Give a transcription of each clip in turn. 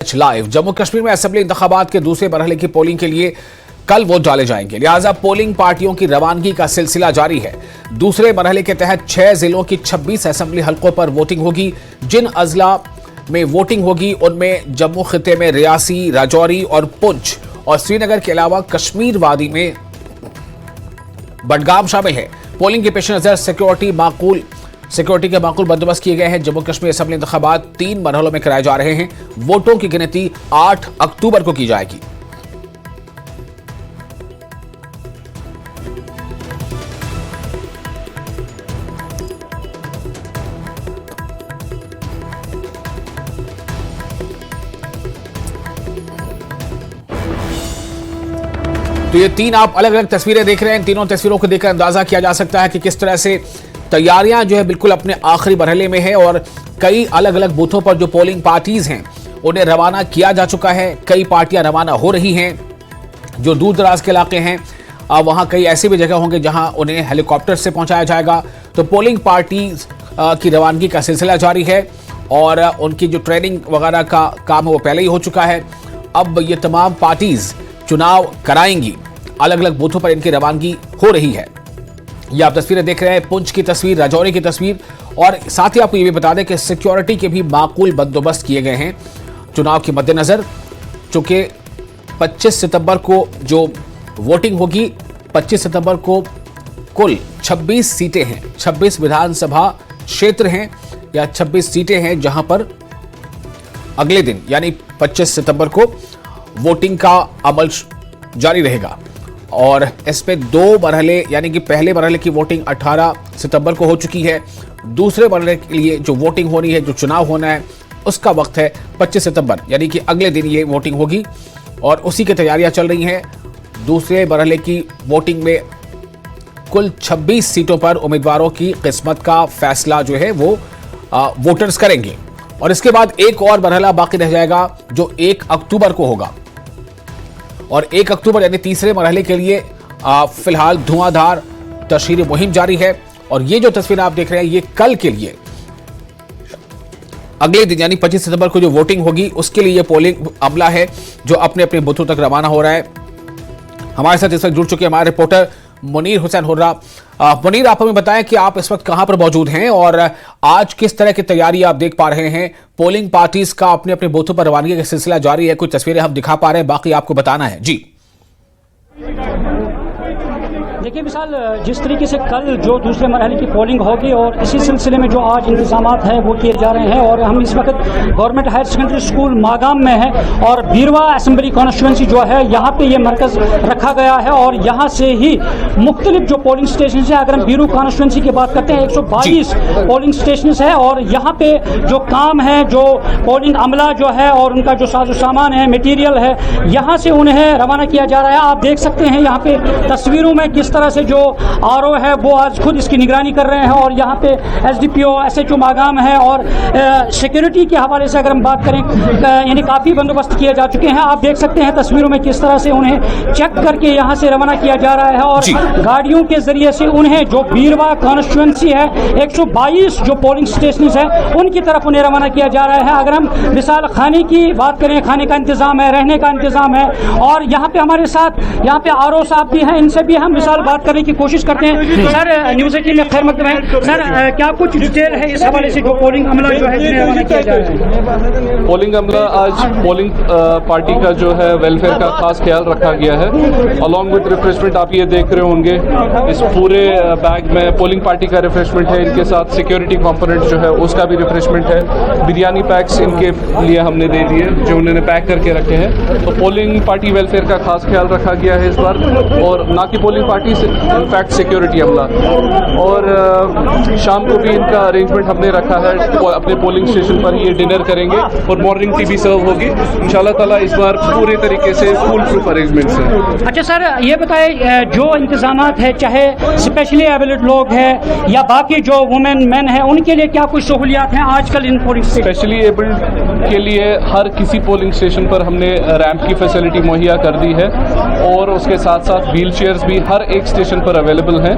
Live Jammu Kashmir में assembly इंतखाबात के दूसरे मरहले की पोलिंग के लिए कल वोट डाले जाएंगे, लिहाजा पोलिंग पार्टियों की रवानगी का सिलसिला जारी है। दूसरे मरहले के तहत 6 जिलों की 26 असेंबली हलकों पर वोटिंग होगी। जिन अजला में वोटिंग होगी उनमें जम्मू खिते में रियासी, राजौरी और पुंछ और श्रीनगर के अलावा कश्मीर वादी में बडगाम शामिल है। पोलिंग के पेश नजर सिक्योरिटी के माकूल बंदोबस्त किए गए हैं। जम्मू कश्मीर असेंबली इंतखाबात 3 मरहलों में कराए जा रहे हैं। वोटों की गिनती 8 अक्टूबर को की जाएगी। तो ये 3 आप अलग अलग तस्वीरें देख रहे हैं। तीनों तस्वीरों को देखकर अंदाजा किया जा सकता है कि किस तरह से तैयारियां जो है बिल्कुल अपने आखिरी मरहले में है और कई अलग अलग बूथों पर जो पोलिंग पार्टीज हैं उन्हें रवाना किया जा चुका है। कई पार्टियां रवाना हो रही हैं। जो दूर दराज के इलाके हैं वहां कई ऐसी भी जगह होंगे जहां उन्हें हेलीकॉप्टर से पहुंचाया जाएगा। तो पोलिंग पार्टीज की रवानगी का सिलसिला जारी है और उनकी जो ट्रेनिंग वगैरह का काम है वो पहले ही हो चुका है। अब ये तमाम पार्टीज चुनाव कराएंगी। अलग अलग बूथों पर इनकी रवानगी हो रही है। ये आप तस्वीरें देख रहे हैं, पुंछ की तस्वीर, राजौरी की तस्वीर, और साथ ही आपको ये भी बता दें कि सिक्योरिटी के भी माकूल बंदोबस्त किए गए हैं चुनाव के मद्देनजर। चूंकि 25 सितंबर को जो वोटिंग होगी, 25 सितंबर को कुल 26 सीटें हैं, 26 विधानसभा क्षेत्र हैं या 26 सीटें हैं जहां पर अगले दिन यानी 25 सितंबर को वोटिंग का अमल जारी रहेगा। और इसमें 2 मरहले यानी कि पहले मरहले की वोटिंग 18 सितंबर को हो चुकी है। दूसरे मरहले के लिए जो वोटिंग होनी है, जो चुनाव होना है, उसका वक्त है 25 सितंबर यानी कि अगले दिन ये वोटिंग होगी और उसी की तैयारियां चल रही हैं। दूसरे मरहले की वोटिंग में कुल 26 सीटों पर उम्मीदवारों की किस्मत का फैसला जो है वो वोटर्स करेंगे। और इसके बाद एक और मरहला बाकी रह जाएगा जो 1 अक्टूबर को होगा। और 1 अक्टूबर यानी तीसरे मरहले के लिए फिलहाल धुआंधार तशहीरी मुहिम जारी है। और ये जो तस्वीर आप देख रहे हैं ये कल के लिए अगले दिन यानी 25 सितंबर को जो वोटिंग होगी उसके लिए ये पोलिंग अमला है जो अपने अपने बूथों तक रवाना हो रहा है। हमारे साथ इस वक्त जुड़ चुके हमारे रिपोर्टर मुनीर हुसैन हुर्रा। मुनीर, आप हमें बताएं कि आप इस वक्त कहां पर मौजूद हैं और आज किस तरह की तैयारी आप देख पा रहे हैं। पोलिंग पार्टीज का अपने अपने बूथों पर रवानगी का सिलसिला जारी है। कुछ तस्वीरें हम दिखा पा रहे हैं, बाकी आपको बताना है। जी देखिए मिसाल, जिस तरीके से कल जो दूसरे मरहले की पोलिंग होगी और इसी सिलसिले में जो आज इंतजामात हैं वो किए जा रहे हैं। और हम इस वक्त government higher secondary school Magam में हैं और बीरवा असेंबली कॉन्स्टिट्यूंसी जो है यहाँ पे ये मरकज़ रखा गया है और यहाँ से ही मुख्तलिफ जो पोलिंग स्टेशन है, अगर हम बीरू कॉन्स्टिट्यूंसी की बात करते हैं 122 पोलिंग स्टेशन है और यहाँ पे जो काम है, जो पोलिंग अमला जो है और उनका जो साजो सामान है, मटीरियल है, यहाँ से उन्हें रवाना किया जा रहा है। आप देख सकते हैं यहाँ पे तस्वीरों में किस तरह से जो आरओ है वो आज खुद इसकी निगरानी कर रहे हैं और यहाँ पे एसडीपीओ, एसएचओ मागाम है और सिक्योरिटी के हवाले से अगर हम बात करें यानी काफ़ी बंदोबस्त किए जा चुके हैं। आप देख सकते हैं तस्वीरों में किस तरह से उन्हें चेक करके यहाँ से रवाना किया जा रहा है और गाड़ियों के जरिए से उन्हें जो बीरवा कॉन्स्टिट्यूंसी है 122 जो पोलिंग स्टेशन है उनकी तरफ उन्हें रवाना किया जा रहा है। अगर हम मिसाल खाने की बात करें, खाने का इंतज़ाम है, रहने का इंतज़ाम है और यहाँ पे हमारे साथ यहाँ पे आरओ साहब भी हैं, इनसे भी हम मिसाल बात करने की कोशिश करते हैं। सर, न्यूज़ 18 में खैर मकदम है। सर, क्या कुछ डिटेल है इस हवाले से जो पोलिंग अमला जो है रवाना किया जा रहा है? पोलिंग अमला आज पोलिंग पार्टी का जो है वेलफेयर का खास ख्याल रखा गया है। अलॉन्ग विद रिफ्रेशमेंट आप ये देख रहे होंगे इस पूरे बैग में पोलिंग पार्टी का रिफ्रेशमेंट है, इनके साथ सिक्योरिटी कंपोनेंट जो है उसका भी रिफ्रेशमेंट है। बिरयानी पैक्स इनके लिए हमने दे दिए जो उन्होंने पैक करके रखे हैं। तो पोलिंग पार्टी वेलफेयर का खास ख्याल रखा गया है इस बार, और ना कि पोलिंग पार्टी से इनफैक्ट सिक्योरिटी अमला। और शाम को भी इनका अरेंजमेंट हमने रखा है, अपने पोलिंग स्टेशन पर ये डिनर करेंगे और मॉर्निंग टी भी सर्व होगी इंशाल्लाह ताला। इस बार पूरे तरीके से फुल प्रूफ अरेंजमेंट्स हैं। अच्छा सर, ये बताएं जो इंतजामात है, चाहे स्पेशली एबल्ड लोग हैं या बाकी जो वुमेन मैन हैं, उनके लिए क्या कुछ सहूलियात हैं आजकल इन पोलिंग स्टेशन? स्पेशली एबल्ड के लिए हर किसी पोलिंग स्टेशन पर हमने रैंप की फैसिलिटी मुहैया कर दी है और उसके साथ साथ व्हील चेयर्स भी हर एक स्टेशन पर अवेलेबल हैं,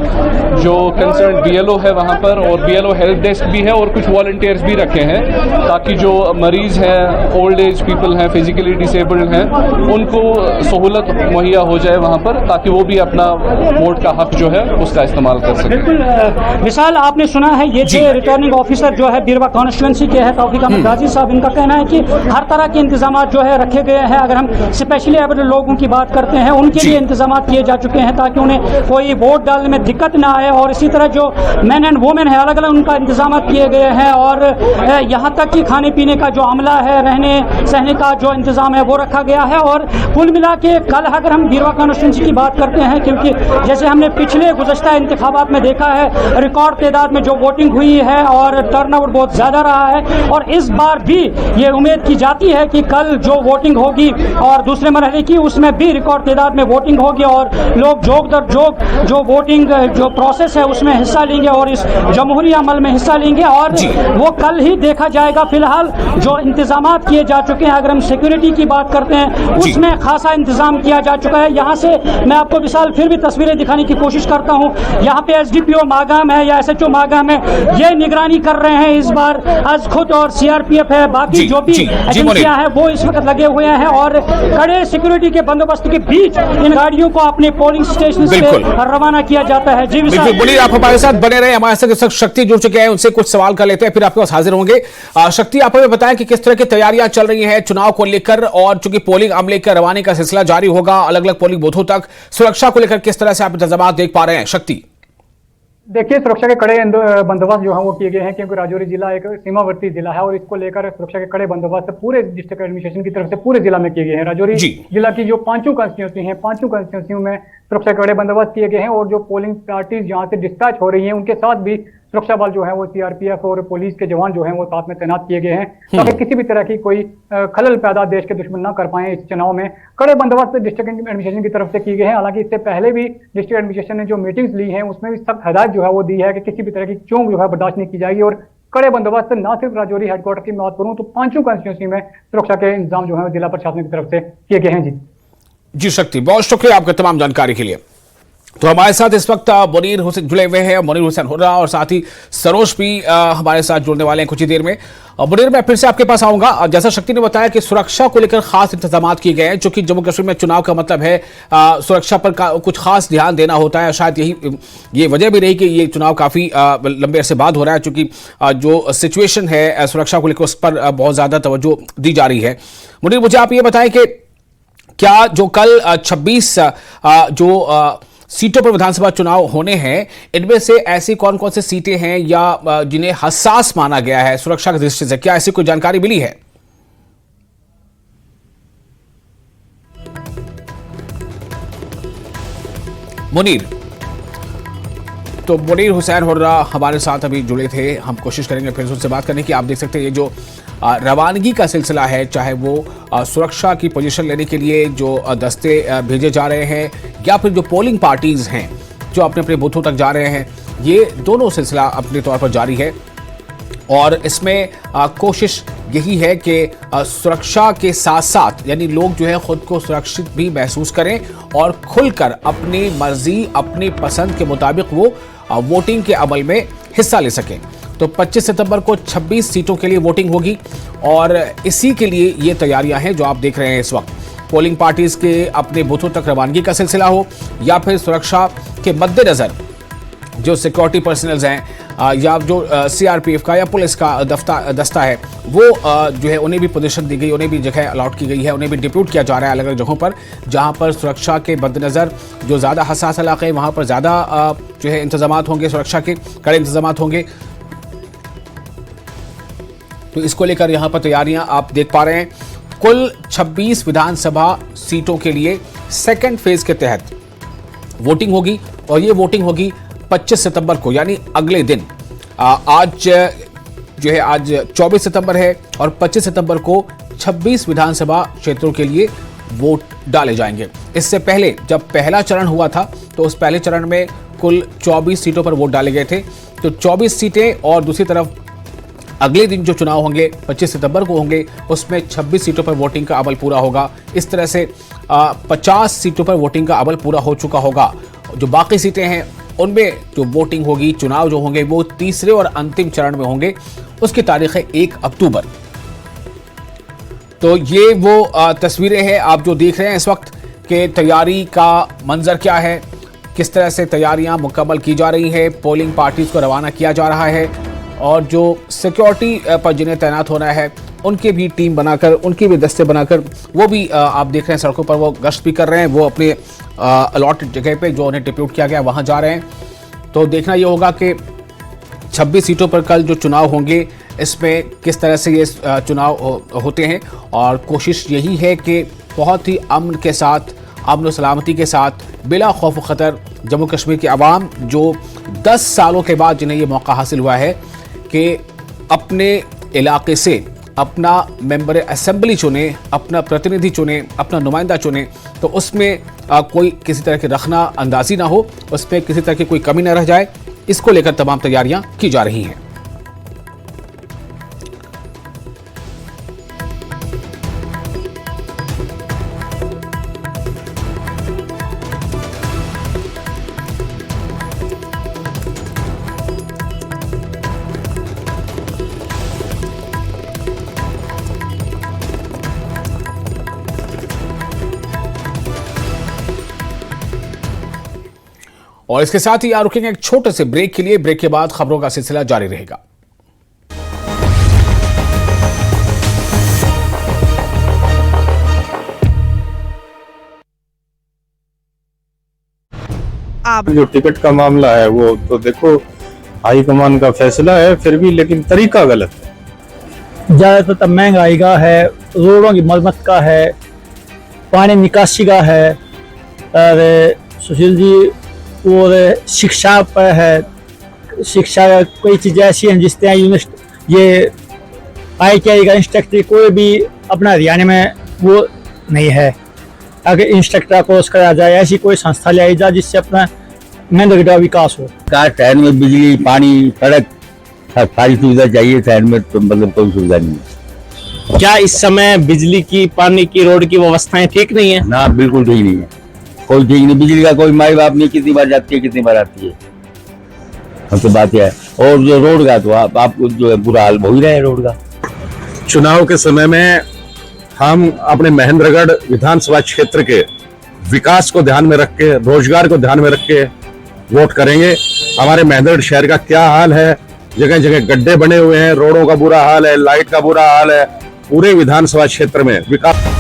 जो कंसर्न BLO है वहाँ पर, और BLO हेल्प डेस्क भी है, और कुछ वॉलंटियर्स भी रखे हैं ताकि जो मरीज़ हैं, ओल्ड एज पीपल हैं, फिजिकली डिसेबल्ड हैं, उनको सहूलत मुहैया हो जाए वहाँ पर, ताकि वो भी अपना वोट का हक जो है उसका इस्तेमाल कर सकें। बिल्कुल मिसाल आपने सुना है, ये जो रिटर्निंग ऑफिसर जो है बीरवा कॉन्स्टिट्यूंसी के है तौफीक अहमद गाजी साहब, इनका कहना है कि हर तरह के इंतजाम जो है रखे गए हैं। अगर हम स्पेशली एबल्ड लोगों की बात करते हैं, उनके लिए इंतजाम किए जा चुके हैं ताकि उन्हें कोई वोट डालने में दिक्कत ना आए, और इसी तरह जो मैन एंड वुमेन है अलग अलग उनका इंतजाम किए गए हैं, और यहाँ तक कि खाने पीने का जो अमला है, रहने सहने का जो इंतजाम है वो रखा गया है। और कुल मिला के कल अगर हम बीरवा कॉन्स्टिट्यूंसी की बात करते हैं, क्योंकि जैसे हमने पिछले गुज़श्ता इंतखाबात में देखा है रिकॉर्ड तादाद में जो वोटिंग हुई है और टर्नआउट बहुत ज़्यादा रहा है, और इस बार भी ये उम्मीद की जाती है कि कल जो वोटिंग होगी और दूसरे मरहले की उसमें भी रिकॉर्ड तादाद में वोटिंग होगी, और लोग जोग दर जोग जो वोटिंग जो प्रोसेस है उसमें हिस्सा लेंगे और इस जमहूरी अमल में हिस्सा लेंगे, और वो कल ही देखा जाएगा। फिलहाल जो इंतजाम किए जा चुके हैं, अगर हम सिक्योरिटी की बात करते हैं, उसमें खासा इंतजाम किया जा चुका है। यहाँ से मैं आपको मिसाल फिर भी तस्वीरें दिखाने की कोशिश करता हूँ। यहाँ पे SDPO मागाम है या SHO मागाम है, ये निगरानी कर रहे हैं इस बार आज खुद, और CRPF है, बाकी जो भी एजेंसियां हैं वो इस वक्त लगे हुए हैं, और कड़े सिक्योरिटी के बंदोबस्त के बीच इन गाड़ियों को अपने पोलिंग स्टेशन से रवाना किया जाता है। जी मुनीर, आप हमारे साथ बने रहे, हमारे साथ शक्ति जुड़ चुके हैं, उनसे कुछ सवाल कर लेते हैं, फिर आपके पास हाजिर होंगे। शक्ति, आप हमें बताएं कि किस तरह की तैयारियां चल रही हैं चुनाव को लेकर, और चूंकि पोलिंग अमले का रवाने का सिलसिला जारी होगा अलग अलग पोलिंग बूथों तक, सुरक्षा को लेकर किस तरह से आप इंतजाम देख पा रहे हैं? शक्ति, देखिए, सुरक्षा के कड़े बंदोबस्त जो है वो किए गए हैं, क्योंकि राजौरी जिला एक सीमावर्ती जिला है और इसको लेकर सुरक्षा के कड़े बंदोबस्त पूरे डिस्ट्रिक्ट एडमिनिस्ट्रेशन की तरफ से पूरे जिला में किए गए हैं। राजौरी जिला की जो पांचों कॉन्स्टिट्यूंसी हैं, पांचों कॉन्स्टिट्यूंसियों में सुरक्षा के कड़े बंदोबस्त किए गए हैं, और जो पोलिंग पार्टीज जहाँ से डिस्पैच हो रही हैं उनके साथ भी सुरक्षा बल जो है वो CRPF और पुलिस के जवान जो हैं वो साथ में तैनात किए गए हैं, ताकि किसी भी तरह की कोई खलल पैदा देश के दुश्मन ना कर पाए। इस चुनाव में कड़े बंदोबस्त डिस्ट्रिक्ट एडमिनिस्ट्रेशन की तरफ से किए गए हैं। हालांकि इससे पहले भी डिस्ट्रिक्ट एडमिनिस्ट्रेशन ने जो मीटिंग्स ली हैं उसमें भी सख्त हदायत जो है वो दी है कि किसी भी तरह की चूक जो है बर्दाश्त नहीं की जाएगी, और कड़े बंदोबस्त न सिर्फ राजौरी हेडक्वार्टर की बात करूं तो पांचों कॉन्स्टिट्यूंसी में सुरक्षा के इंतजाम जो है जिला प्रशासन की तरफ से किए गए हैं। जी शक्ति, बहुत शुक्रिया आपका तमाम जानकारी के लिए। तो हमारे साथ इस वक्त मुनीर हुसैन जुड़े हुए हैं, मुनीर हुसैन हुर्रा, और साथ ही सरोज भी हमारे साथ जुड़ने वाले हैं कुछ ही देर में। मुनीर, मैं फिर से आपके पास आऊंगा। जैसा शक्ति ने बताया कि सुरक्षा को लेकर खास इंतजाम किए गए हैं, क्योंकि जम्मू कश्मीर में चुनाव का मतलब है सुरक्षा पर कुछ खास ध्यान देना होता है। शायद ये वजह भी रही कि ये चुनाव काफी लंबे अरसे बाद हो रहा है, क्योंकि जो सिचुएशन है सुरक्षा को लेकर उस पर बहुत ज्यादा तवज्जो दी जा रही है। मुनीर, मुझे आप ये बताएं कि क्या जो कल 26 जो सीटों पर विधानसभा चुनाव होने हैं, इनमें से ऐसी कौन कौन सी सीटें हैं या जिन्हें हसास माना गया है सुरक्षा की दृष्टि से, क्या ऐसी कोई जानकारी मिली है? मुनीर, तो मुनीर हुसैन हुर्रा हमारे साथ अभी जुड़े थे, हम कोशिश करेंगे फिर उनसे बात करने की। आप देख सकते हैं ये जो रवानगी का सिलसिला है, चाहे वो सुरक्षा की पोजीशन लेने के लिए जो दस्ते भेजे जा रहे हैं या फिर जो पोलिंग पार्टीज हैं जो अपने अपने बूथों तक जा रहे हैं, ये दोनों सिलसिला अपने तौर पर जारी है, और इसमें कोशिश यही है कि सुरक्षा के साथ साथ यानी लोग जो है खुद को सुरक्षित भी महसूस करें और खुलकर अपनी मर्जी अपनी पसंद के मुताबिक वो वोटिंग के अमल में हिस्सा ले सकें। तो 25 सितंबर को 26 सीटों के लिए वोटिंग होगी, और इसी के लिए ये तैयारियां हैं जो आप देख रहे हैं इस वक्त। पोलिंग पार्टीज के अपने बूथों तक रवानगी का सिलसिला हो या फिर सुरक्षा के मद्देनजर जो सिक्योरिटी पर्सनल्स हैं या जो CRPF का या पुलिस का दस्ता है वो जो है उन्हें भी पोजीशन दी गई, उन्हें भी जगह अलॉट की गई है, उन्हें भी डिप्यूट किया जा रहा है अलग अलग जगहों पर जहां पर सुरक्षा के मद्देनजर जो ज़्यादा हसास इलाके हैं वहां पर ज़्यादा जो है इंतजामात होंगे, सुरक्षा के कड़े इंतजामात होंगे। तो इसको लेकर यहाँ पर तैयारियां आप देख पा रहे हैं। कुल 26 विधानसभा सीटों के लिए सेकेंड फेज के तहत वोटिंग होगी, और ये वोटिंग होगी 25 सितंबर को, यानी अगले दिन। आज जो है आज 24 सितंबर है और 25 सितंबर को 26 विधानसभा क्षेत्रों के लिए वोट डाले जाएंगे। इससे पहले जब पहला चरण हुआ था तो उस पहले चरण में कुल 24 सीटों पर वोट डाले गए थे। तो 24 सीटें, और दूसरी तरफ अगले दिन जो चुनाव होंगे 25 सितंबर को होंगे, उसमें 26 सीटों पर वोटिंग का अमल पूरा होगा। इस तरह से 50 सीटों पर वोटिंग का अमल पूरा हो चुका होगा, जो बाकी सीटें हैं उनमें जो वोटिंग होगी, चुनाव जो होंगे वो तीसरे और अंतिम चरण में होंगे। उसकी तारीख है 1 अक्टूबर। तो ये वो तस्वीरें हैं आप जो देख रहे हैं इस वक्त के तैयारी का मंजर क्या है, किस तरह से तैयारियां मुकम्मल की जा रही है, पोलिंग पार्टीज को रवाना किया जा रहा है और जो सिक्योरिटी पर जिन्हें तैनात होना है उनकी भी टीम बनाकर, उनकी भी दस्ते बनाकर वो भी आप देख रहे हैं सड़कों पर वो गश्त भी कर रहे हैं। वो अपने अलॉटेड जगह पे जो उन्हें डिप्यूट किया गया वहाँ जा रहे हैं। तो देखना ये होगा कि 26 सीटों पर कल जो चुनाव होंगे इसमें किस तरह से ये चुनाव होते हैं और कोशिश यही है कि बहुत ही अमन के साथ, अमन और सलामती के साथ, बिला खौफ ख़तर जम्मू कश्मीर की आवाम जो 10 सालों के बाद जिन्हें ये मौका हासिल हुआ है कि अपने इलाके से अपना मेंबर असेंबली चुने, अपना प्रतिनिधि चुने, अपना नुमाइंदा चुने, तो उसमें कोई किसी तरह की रखना अंदाजी ना हो, उसमें किसी तरह की कोई कमी ना रह जाए, इसको लेकर तमाम तैयारियां की जा रही हैं। और इसके साथ ही यहाँ रुकेंगे एक छोटे से ब्रेक के लिए। ब्रेक के बाद खबरों का सिलसिला जारी रहेगा। आप जो टिकट का मामला है वो तो देखो हाईकमान का फैसला है, फिर भी लेकिन तरीका गलत है। ज्यादातर महंगाई का है, रोडों की मरम्मत का है, पानी निकासी का है, और सुशील जी और शिक्षा पर है। शिक्षा कोई चीज़ें ऐसी हैं जिस तरह ये ITI का इंस्ट्रक्टर कोई भी अपना हरियाणा में वो नहीं है। अगर इंस्ट्रक्टर कोर्स कराया जाए, ऐसी कोई संस्था लाई जाए जिससे अपना मेहनत का विकास हो। शहर में बिजली, पानी, सड़क सारी सुविधा चाहिए। शहर में तो मतलब कोई सुविधा नहीं है। क्या इस समय बिजली की, पानी की, रोड की व्यवस्थाएं ठीक नहीं है? ना, बिल्कुल ठीक नहीं है, कोई ठीक नहीं। बिजली का कोई माई बाप नहीं, कितनी बार जाती है, कितनी बार आती है, हम तो बात है। और जो रोड का तो आपको जो है बुरा हाल हो ही रहा है रोड का। चुनाव के समय में हम अपने महेंद्रगढ़ विधानसभा क्षेत्र के विकास को ध्यान में रख के, रोजगार को ध्यान में रख के वोट करेंगे। हमारे महेंद्रगढ़ शहर का क्या हाल है, जगह जगह गड्ढे बने हुए हैं, रोडों का बुरा हाल है, लाइट का बुरा हाल है। पूरे विधानसभा क्षेत्र में विकास।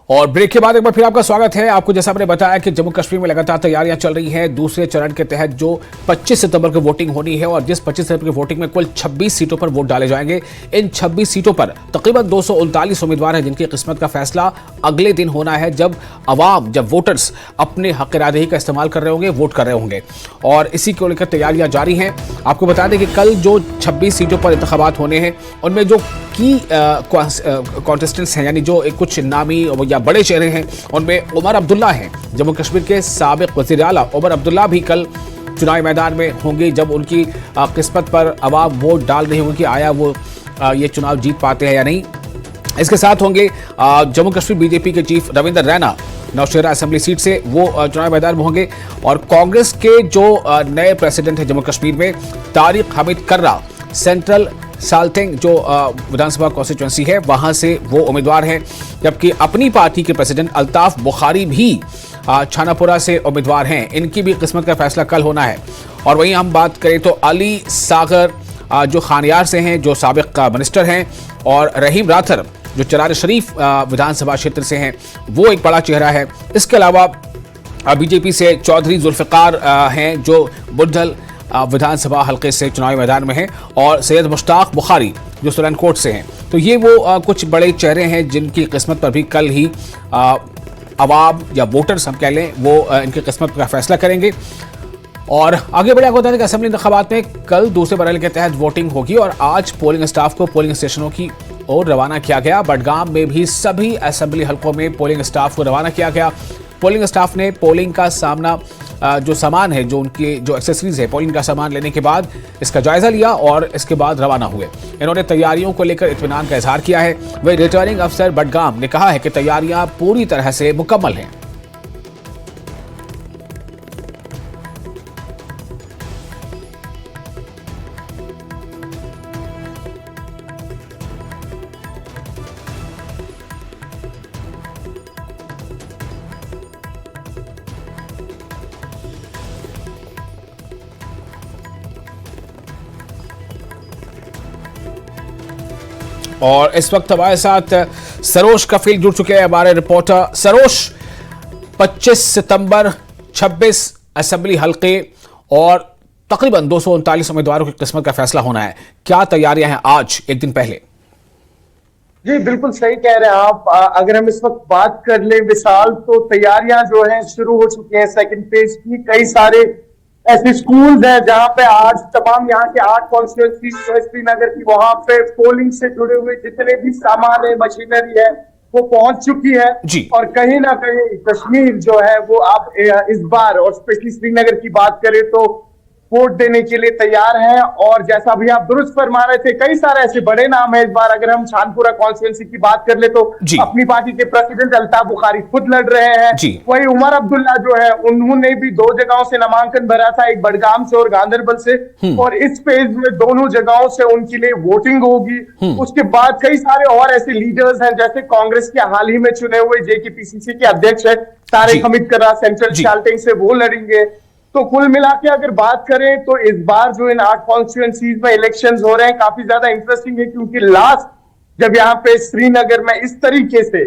और ब्रेक के बाद एक बार फिर आपका स्वागत है। आपको जैसा मैंने बताया कि जम्मू कश्मीर में लगातार तैयारियां चल रही हैं दूसरे चरण के तहत जो 25 सितंबर को वोटिंग होनी है और जिस 25 सितंबर की वोटिंग में कुल 26 सीटों पर वोट डाले जाएंगे। इन 26 सीटों पर तकरीबन 239 उम्मीदवार हैं जिनकी किस्मत का फैसला अगले दिन होना है, जब अवाम, जब वोटर्स अपने हक इरादे का इस्तेमाल कर रहे होंगे, वोट कर रहे होंगे। और इसी को लेकर तैयारियां जारी हैं। आपको बता दें कि कल जो 26 सीटों पर इंतखाबात होने हैं उनमें जो की कॉन्टेस्टेंट्स हैं, यानी जो कुछ नामी या बड़े चेहरे हैं, उनमें उमर अब्दुल्ला हैं। जम्मू कश्मीर के साबिक वज़ीर आला उमर अब्दुल्ला भी कल चुनावी मैदान में होंगे, जब उनकी किस्मत पर अवाम वोट डाल रही होंगी कि आया वो ये चुनाव जीत पाते हैं या नहीं। इसके साथ होंगे जम्मू कश्मीर बीजेपी के chief Ravinder Raina Nowshera assembly seat से, वो चुनावी मैदान में होंगे। और कांग्रेस के जो नए प्रेसिडेंट हैं जम्मू कश्मीर में, तारिक हमीद कर्रा, सेंट्रल साल्टेंग जो विधानसभा कॉन्स्टिट्यूंसी है वहां से वो उम्मीदवार हैं। जबकि अपनी पार्टी के प्रेसिडेंट अल्ताफ बुखारी भी छानापुरा से उम्मीदवार हैं। इनकी भी किस्मत का फैसला कल होना है। और वहीं हम बात करें तो अली सागर जो खानियार से हैं, जो साबिक मिनिस्टर हैं, और रहीम राथर जो चरार शरीफ विधानसभा क्षेत्र से हैं, वो एक बड़ा चेहरा है। इसके अलावा बीजेपी से चौधरी जुल्फिकार हैं जो बुद्धल विधानसभा हल्के से चुनावी मैदान में हैं, और सैयद मुश्ताक बुखारी जो सुलनकोट से हैं। तो ये वो कुछ बड़े चेहरे हैं जिनकी किस्मत पर भी कल ही अवाम या वोटर्स हम कह लें वो इनकी किस्मत का फैसला करेंगे। और आगे बढ़े आपको बता दें कि असेंबली इंतखाबात में कल दूसरे मरहले के तहत वोटिंग होगी और आज पोलिंग स्टाफ को पोलिंग स्टेशनों की ओर रवाना किया गया। बडगाम में भी सभी असेंबली हल्कों में पोलिंग स्टाफ को रवाना किया गया। पोलिंग स्टाफ ने पोलिंग का सामना जो सामान है, जो उनके जो एक्सेसरीज है, पोलिंग का सामान लेने के बाद इसका जायजा लिया और इसके बाद रवाना हुए। इन्होंने तैयारियों को लेकर इत्मीनान का इजहार किया है। वही रिटर्निंग अफसर बडगाम ने कहा है कि तैयारियां पूरी तरह से मुकम्मल हैं। और इस वक्त हमारे साथ सरोज कफील जुड़ चुके हैं, हमारे रिपोर्टर। सरोज, 25 सितंबर 26 असेंबली हल्के और तकरीबन 239 उम्मीदवारों की किस्मत का फैसला होना है। क्या तैयारियां हैं आज, एक दिन पहले? जी बिल्कुल सही कह रहे हैं आप। अगर हम इस वक्त बात कर ले विशाल, तो तैयारियां जो हैं शुरू हो चुकी हैं सेकंड फेज की। कई सारे ऐसे स्कूल्स हैं जहां पे आज तमाम यहाँ के 8 कॉन्स्टिट्यूएंसी श्रीनगर की, वहां पे पोलिंग से जुड़े हुए जितने भी सामान है, मशीनरी है, वो पहुंच चुकी है जी। और कहीं ना कहीं कश्मीर जो है वो अब इस बार, और स्पेशली श्रीनगर की बात करें तो वोट देने के लिए तैयार हैं। और जैसा अभी आप दुरुस्त फरमा रहे थे, कई सारे ऐसे बड़े नाम है इस बार। अगर हम शानपुरा कॉन्स्टिट्यूएंसी की बात कर ले तो अपनी पार्टी के प्रेसिडेंट अल्ताफ बुखारी खुद लड़ रहे हैं। वही उमर अब्दुल्ला जो है, उन्होंने भी 2 जगहों से नामांकन भरा था, एक बडगाम से और गांधरबल से, और इस फेज में दोनों जगहों से उनके लिए वोटिंग होगी। उसके बाद कई सारे और ऐसे लीडर्स हैं, जैसे कांग्रेस के हाल ही में चुने हुए JKPCC के अध्यक्ष है तारिक हमीद कर्रा, सेंट्रल शाल्टिंग से, वो लड़ेंगे। तो कुल मिला के अगर बात करें तो इस बार जो इन 8 कॉन्स्टिट्यूएंसीज में इलेक्शंस हो रहे हैं, काफी ज्यादा इंटरेस्टिंग है, क्योंकि लास्ट जब यहाँ पे श्रीनगर में इस तरीके से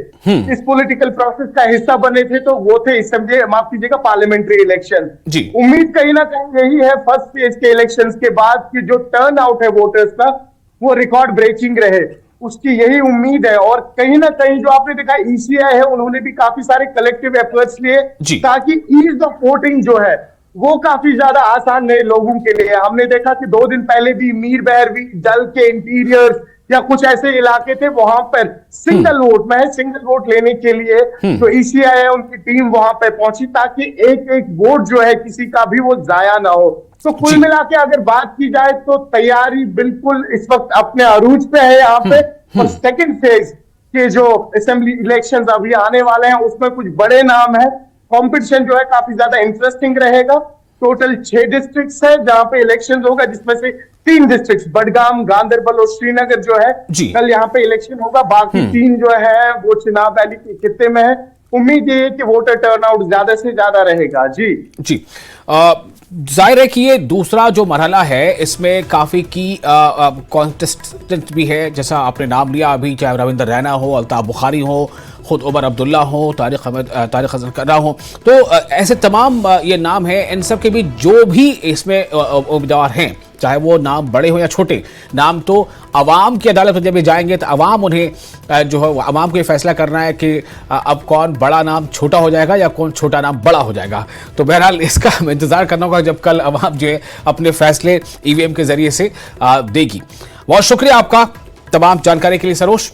इस पॉलिटिकल प्रोसेस का हिस्सा बने थे तो वो थे, समझे, माफ कीजिएगा, पार्लियामेंट्री इलेक्शन। उम्मीद कहीं ना कहीं यही है फर्स्ट फेज के इलेक्शंस के बाद कि जो टर्न आउट है वोटर्स का, वो रिकॉर्ड ब्रेकिंग रहे, उसकी यही उम्मीद है। और कहीं ना कहीं जो आपने देखा ECI है, उन्होंने भी काफी सारे कलेक्टिव एफर्ट्स लिए ताकि ईज ऑफ वोटिंग जो है वो काफी ज्यादा आसान रहे लोगों के लिए। हमने देखा कि 2 दिन पहले भी मीर बहरवी, डल के इंटीरियर या कुछ ऐसे इलाके थे, वहां पर सिंगल वोट लेने के लिए जो ECI है उनकी टीम वहां पर पहुंची, ताकि एक एक वोट जो है किसी का भी वो जाया ना हो। तो कुल मिला के अगर बात की जाए तो तैयारी बिल्कुल इस वक्त अपने अरूज पे है यहाँ पे। और सेकेंड फेज के जो असेंबली इलेक्शन अभी आने वाले हैं, उसमें कुछ बड़े नाम है। कंपटीशन जो है काफी ज्यादा इंटरेस्टिंग रहेगा। टोटल 6 डिस्ट्रिक्ट्स है जहां पे इलेक्शन होगा, जिसमें से 3 डिस्ट्रिक्ट्स बडगाम, गांधरबल और श्रीनगर जो है कल यहाँ पे इलेक्शन होगा। बाकी 3 जो है वो चिनाब वैली के खित्ते में है। उम्मीद ये है कि वोटर टर्नआउट ज्यादा से ज्यादा रहेगा। जी जाहिर है कि ये दूसरा जो मरहला है इसमें काफी की कॉन्टेस्टेंट भी है, जैसा आपने नाम लिया अभी, चाहे रविंदर रैना हो, अल्ताफ बुखारी हो, खुद उमर अब्दुल्ला हो, तारिक हसन कर्रा हो, तो ऐसे तमाम ये नाम हैं। इन सब के भी जो भी इसमें उम्मीदवार हैं, चाहे वो नाम बड़े हो या छोटे, नाम तो अवाम की अदालत में जब ये जाएंगे तो अवाम उन्हें जो है अवाम को ये फैसला करना है कि अब कौन बड़ा नाम छोटा हो जाएगा या कौन छोटा नाम बड़ा हो जाएगा। तो बहरहाल इसका इंतजार करना होगा जब कल अवाम जो है अपने फैसले EVM के जरिए से देगी। बहुत शुक्रिया आपका तमाम जानकारी के लिए सरोज।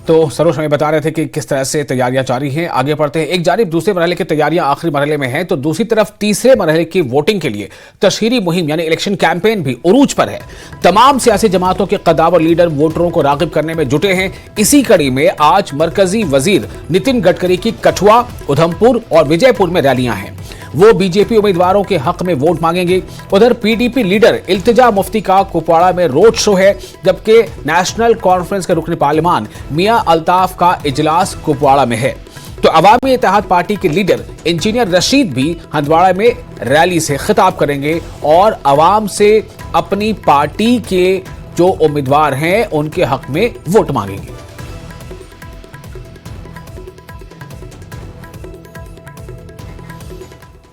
तो सरोज हमें बता रहे थे कि किस तरह से तैयारियां जारी हैं। आगे बढ़ते हैं। एक जानिब दूसरे मरहले की तैयारियां आखिरी मरहले में हैं, तो दूसरी तरफ तीसरे मरहले की वोटिंग के लिए तशहीरी मुहिम यानी इलेक्शन कैंपेन भी उरूज पर है। तमाम सियासी जमातों के कदावर लीडर वोटरों को रागिब करने में जुटे हैं। इसी कड़ी में आज मरकजी वजीर नितिन गडकरी की कठुआ, उधमपुर और विजयपुर में रैलियां हैं। वो बीजेपी उम्मीदवारों के हक में वोट मांगेंगे। उधर PDP लीडर इल्तिजा मुफ्ती का कुपवाड़ा में रोड शो है, जबकि नेशनल कॉन्फ्रेंस के रुकन पार्लिमान मियां अल्ताफ का इजलास कुपवाड़ा में है। तो अवामी इत्तेहाद पार्टी के लीडर इंजीनियर रशीद भी हंदवाड़ा में रैली से खिताब करेंगे और अवाम से अपनी पार्टी के जो उम्मीदवार हैं उनके हक में वोट मांगेंगे।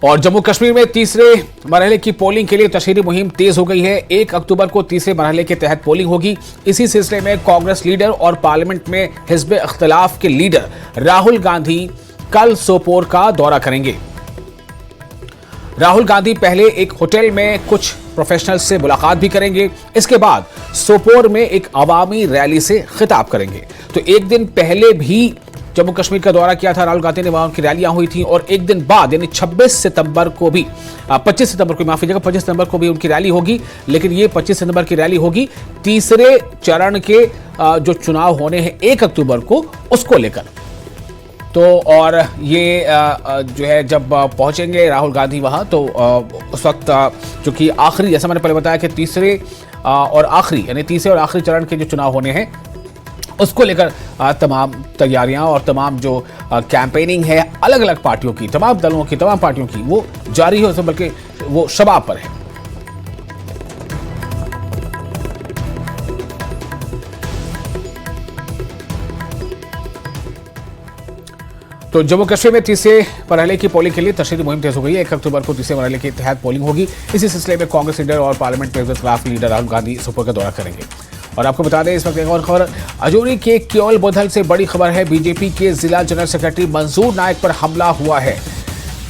और जम्मू कश्मीर में तीसरे मरहले की पोलिंग के लिए तशहीरी मुहिम तेज हो गई है। 1 अक्टूबर को तीसरे मरहले के तहत पोलिंग होगी। इसी सिलसिले में कांग्रेस लीडर और पार्लियामेंट में हिज़्ब इख्तिलाफ के लीडर राहुल गांधी कल सोपोर का दौरा करेंगे। राहुल गांधी पहले एक होटल में कुछ प्रोफेशनल्स से मुलाकात भी करेंगे। इसके बाद सोपोर में एक अवामी रैली से खिताब करेंगे। तो एक दिन पहले भी जम्मू कश्मीर का दौरा किया था राहुल गांधी ने, वहां उनकी रैलियां हुई थी और एक दिन बाद यानी 25 सितंबर को भी उनकी रैली होगी। लेकिन ये 25 सितंबर की रैली होगी तीसरे चरण के जो चुनाव होने हैं 1 अक्टूबर को, उसको लेकर। तो और ये जो है जब पहुंचेंगे राहुल गांधी वहां, तो उस वक्त चूंकि आखिरी, जैसा मैंने पहले बताया कि तीसरे और आखिरी चरण के जो चुनाव होने हैं उसको लेकर तमाम तैयारियां और तमाम जो कैंपेनिंग है अलग अलग पार्टियों की, तमाम दलों की, तमाम पार्टियों की, वो जारी है, बल्कि वो शबाब पर है। तो जम्मू कश्मीर में तीसरे मरहले की पोलिंग के लिए तशरीदी मुहिम तेज हो गई है। 1 अक्टूबर को तीसरे मरहले के तहत पोलिंग होगी। इसी सिलसिले में कांग्रेस लीडर और पार्लियामेंट में खिलाफ लीडर राहुल गांधी सुपर का दौरा करेंगे। और आपको बता दें इस वक्त एक और खबर, अजौरी के केवल बुधल से बड़ी खबर है। बीजेपी के जिला जनरल सेक्रेटरी मंजूर नायक पर हमला हुआ है।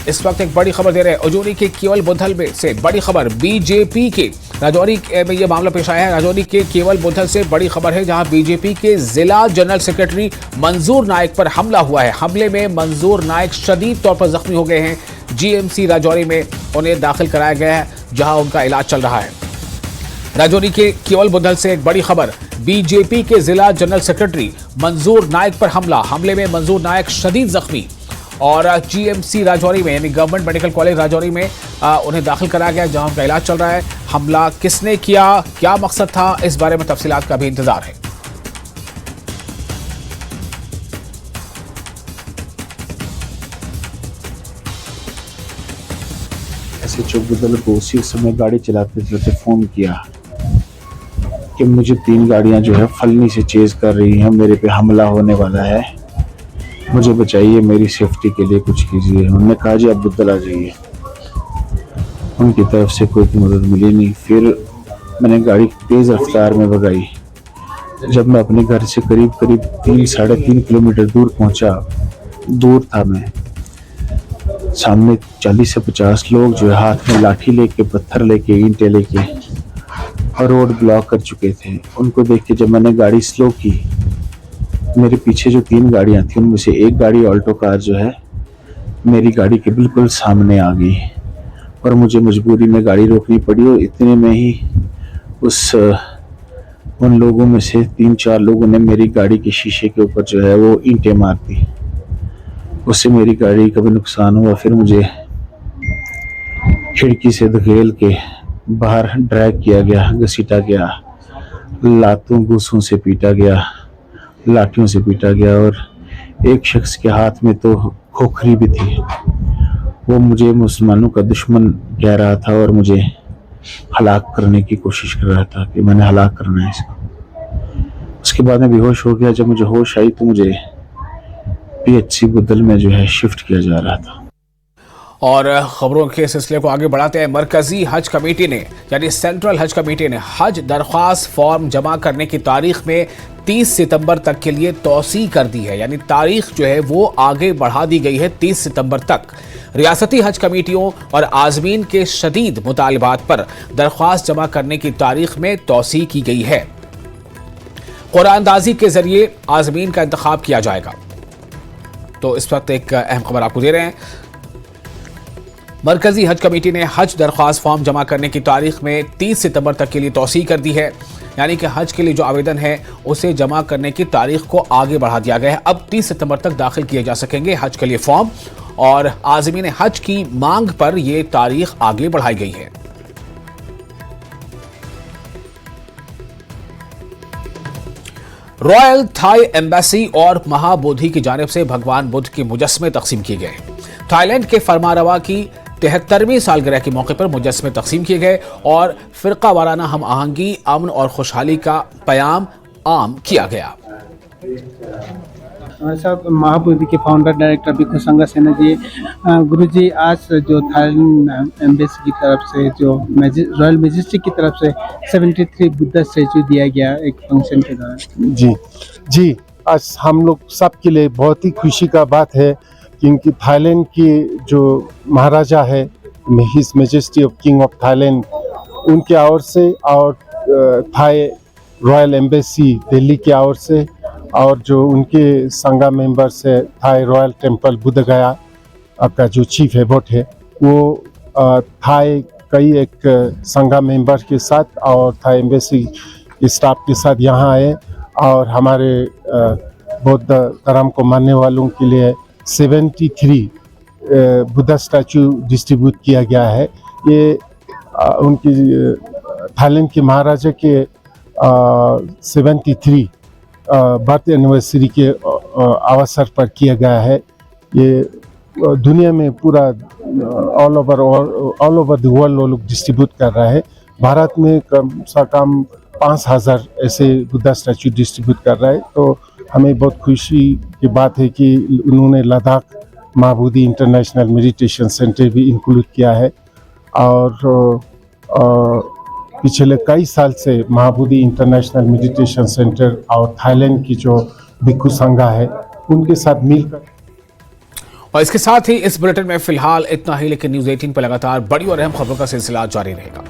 इस वक्त एक बड़ी खबर दे रहे हैं, अजौरी के केवल बुधल में से बड़ी खबर, बीजेपी के राजौरी में यह मामला पेश आया है। राजौरी के केवल बुधल से बड़ी खबर है, जहां बीजेपी के जिला जनरल सेक्रेटरी मंजूर नायक पर हमला हुआ है। हमले में मंजूर नायक शदीद तौर पर जख्मी हो गए हैं। जीएमसी राजौरी में उन्हें दाखिल कराया गया है, जहां उनका इलाज चल रहा है। राजौरी के केवल बुधल से एक बड़ी खबर, बीजेपी के जिला जनरल सेक्रेटरी मंजूर नायक पर हमले में मंजूर नायक शदीद जख्मी। और जीएमसी राजौरी में यानी गवर्नमेंट मेडिकल कॉलेज राजौरी में उन्हें दाखिल कराया गया, जहां उनका इलाज चल रहा है। हमला किसने किया, क्या मकसद था, इस बारे में तफसीलात का भी इंतजार है। ऐसे चौबुदल को उसी समय गाड़ी चलाते चलाते फोन किया कि मुझे 3 गाड़ियां जो है फलनी से चेज कर रही हैं, मेरे पे हमला होने वाला है, मुझे बचाइए, मेरी सेफ्टी के लिए कुछ कीजिए। उन्होंने कहा जी आप बुद्धल आ जाइए। उनकी तरफ से कोई मदद मिली नहीं। फिर मैंने गाड़ी तेज़ रफ्तार में भगाई। जब मैं अपने घर से करीब 3-3.5 किलोमीटर दूर पहुंचा, दूर था मैं, सामने 40 से 50 लोग जो है हाथ में लाठी लेके, पत्थर लेके, ईंटें लेके और रोड ब्लॉक कर चुके थे। उनको देख के जब मैंने गाड़ी स्लो की, मेरे पीछे जो 3 गाड़ियां थी उनमें से एक गाड़ी ऑल्टो कार जो है मेरी गाड़ी के बिल्कुल सामने आ गई और मुझे मजबूरी में गाड़ी रोकनी पड़ी। और इतने में ही उन लोगों में से 3-4 लोगों ने मेरी गाड़ी के शीशे के ऊपर जो है वो ईंटें मार दी। उससे मेरी गाड़ी का भी नुकसान हुआ। फिर मुझे खिड़की से धकेल के बाहर ड्रैग किया गया, घसीटा गया, लातों घूसों से पीटा गया, लाठियों से पीटा गया। और एक शख्स के हाथ में तो खोखरी भी थी। वो मुझे मुसलमानों का दुश्मन कह रहा था और मुझे हलाक करने की कोशिश कर रहा था कि मैंने हलाक करना है इसको। उसके बाद मैं बेहोश हो गया। जब मुझे होश आई तो मुझे PHC बुद्धल में जो है शिफ्ट किया जा रहा था। और खबरों के सिलसिले को आगे बढ़ाते हैं। मरकजी हज कमेटी ने यानी सेंट्रल हज कमेटी ने हज दरख्वास्त फॉर्म जमा करने की तारीख में 30 सितंबर तक के लिए तौसी कर दी है। यानी तारीख जो है वो आगे बढ़ा दी गई है 30 सितंबर तक। रियासती हज कमेटियों और आज़मीन के शदीद मुतालबात पर दरख्वास्त जमा करने की तारीख में तौसी की गई है। कुरानदाजी के जरिए आज़मीन का इंतखाब किया जाएगा। तो इस वक्त एक अहम खबर आपको दे रहे हैं। मरकजी हज कमेटी ने हज दरख्वास्त फॉर्म जमा करने की तारीख में 30 सितंबर तक के लिए तौसी कर दी है। यानी कि हज के लिए जो आवेदन है उसे जमा करने की तारीख को आगे बढ़ा दिया गया है। अब 30 सितंबर तक दाखिल किए जा सकेंगे हज के लिए फॉर्म, और आज़मीन हज की मांग पर यह तारीख आगे बढ़ाई गई है। रॉयल थाई एम्बेसी और महाबोधि की जानिब से भगवान बुद्ध के मुजस्समे तकसीम किए गए। थाईलैंड के फरमारवा की 73वीं सालगिरह के मौके पर मुजस्समे तकसीम किए गए और फिरका वाराना हम आहंगी, अमन और खुशहाली का प्याम आम किया गया। हमारे साथ महाबोधि के फाउंडर डायरेक्टर भिक्खु संघा सेना जी। गुरुजी, आज जो थाईलैंड एम्बेसी की तरफ से जो रॉयल मैजेस्टी की तरफ से 73 बुद्धा स्टैचू दिया गया एक फंक्शन के दौरान। जी, आज हम लोग सबके लिए बहुत ही खुशी का बात है, क्योंकि थाईलैंड की जो महाराजा है, his majesty of king of Thailand, उनके ओर से और थाई रॉयल एम्बेसी दिल्ली की ओर से और जो उनके संघा मेंबर्स है थाई रॉयल टेम्पल बुद्ध गया का जो चीफ एबोट है वो थाई कई एक संघा मेंबर के साथ और थाई एम्बेसी स्टाफ के साथ यहाँ आए और हमारे बौद्ध धर्म को मानने वालों के लिए 73 बुद्धा स्टैचू डिस्ट्रीब्यूट किया गया है। ये उनकी थाईलैंड के महाराजा के 73 बर्थ एनिवर्सरी के अवसर पर किया गया है। ये दुनिया में पूरा ऑल ओवर द वर्ल्ड वो लोग डिस्ट्रीब्यूट कर रहा है। भारत में कम से कम 5000 ऐसे बुद्धा स्टैचू डिस्ट्रीब्यूट कर रहा है। तो हमें बहुत खुशी की बात है कि उन्होंने Ladakh Mahabodhi international meditation centre भी इंक्लूड किया है और पिछले कई साल से महाबोधि इंटरनेशनल मेडिटेशन सेंटर और थाईलैंड की जो भिक्षु संघा है उनके साथ मिलकर। और इसके साथ ही इस बुलेटिन में फिलहाल इतना ही, लेकिन न्यूज़ 18 पर लगातार बड़ी और अहम खबरों का सिलसिला जारी रहेगा।